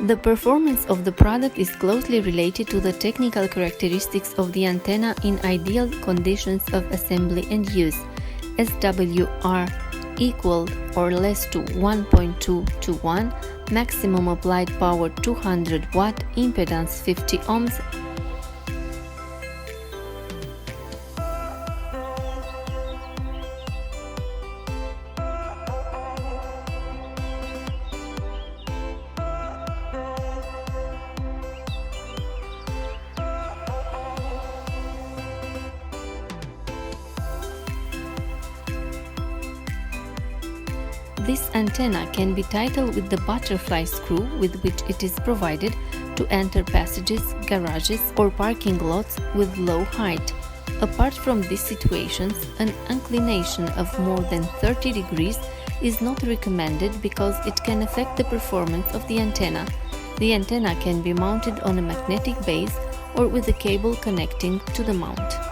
The performance of the product is closely related to the technical characteristics of the antenna in ideal conditions of assembly and use. SWR equal or less to 1.2 to 1, maximum applied power 200 watt, impedance 50 ohms. This antenna can be tightened with the butterfly screw with which it is provided to enter passages, garages or parking lots with low height. Apart from these situations, an inclination of more than 30 degrees is not recommended because it can affect the performance of the antenna. The antenna can be mounted on a magnetic base or with a cable connecting to the mount.